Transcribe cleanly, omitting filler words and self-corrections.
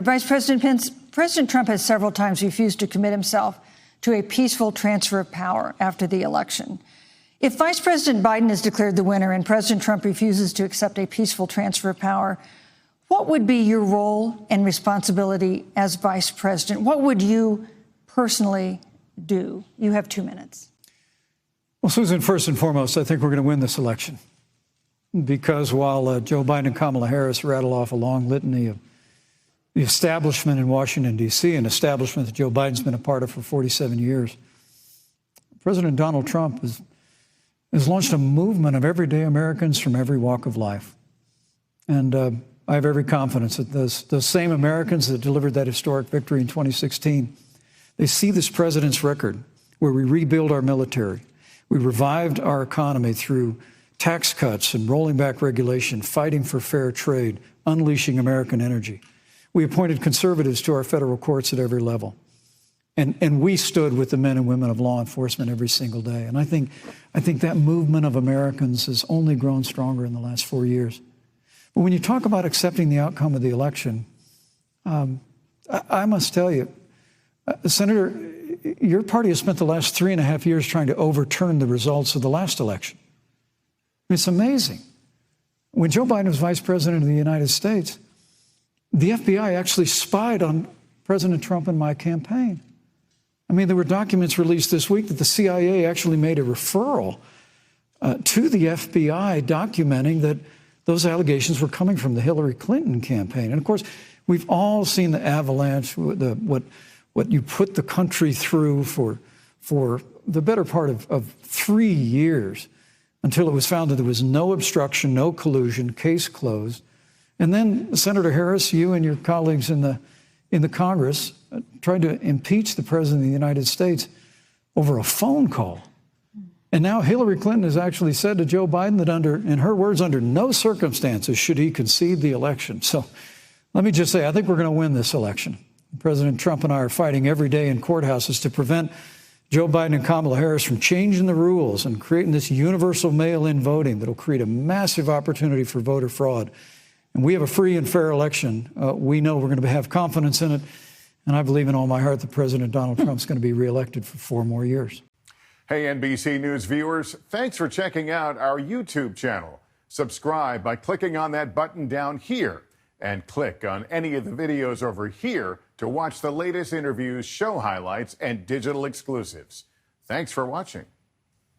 Vice President Pence, President Trump has several times refused to commit himself to a peaceful transfer of power after the election. If Vice President Biden is declared the winner and President Trump refuses to accept a peaceful transfer of power, what would be your role and responsibility as vice president? What would you personally do? You have 2 minutes. Well, Susan, first and foremost, I think we're going to win this election because while Joe Biden and Kamala Harris rattle off a long litany of the establishment in Washington, D.C., an establishment that Joe Biden's been a part of for 47 years, President Donald Trump has launched a movement of everyday Americans from every walk of life. And I have every confidence that those same Americans that delivered that historic victory in 2016, they see this president's record where we rebuild our military. We revived our economy through tax cuts and rolling back regulation, fighting for fair trade, unleashing American energy. We appointed conservatives to our federal courts at every level. And we stood with the men and women of law enforcement every single day. And I think that movement of Americans has only grown stronger in the last 4 years. But when you talk about accepting the outcome of the election, I must tell you, Senator, your party has spent the last 3.5 years trying to overturn the results of the last election. It's amazing. When Joe Biden was vice president of the United States, the FBI actually spied on President Trump and my campaign. I mean, there were documents released this week that the CIA actually made a referral to the FBI documenting that those allegations were coming from the Hillary Clinton campaign. And of course, we've all seen the avalanche, what you put the country through for the better part of 3 years until it was found that there was no obstruction, no collusion, case closed. And then, Senator Harris, you and your colleagues in the Congress tried to impeach the President of the United States over a phone call. And now Hillary Clinton has actually said to Joe Biden that in her words, under no circumstances should he concede the election. So let me just say, I think we're going to win this election. President Trump and I are fighting every day in courthouses to prevent Joe Biden and Kamala Harris from changing the rules and creating this universal mail-in voting that will create a massive opportunity for voter fraud. And we have a free and fair election. We know we're going to have confidence in it. And I believe in all my heart that President Donald Trump's going to be reelected for 4 more years. Hey, NBC News viewers, thanks for checking out our YouTube channel. Subscribe by clicking on that button down here and click on any of the videos over here to watch the latest interviews, show highlights, and digital exclusives. Thanks for watching.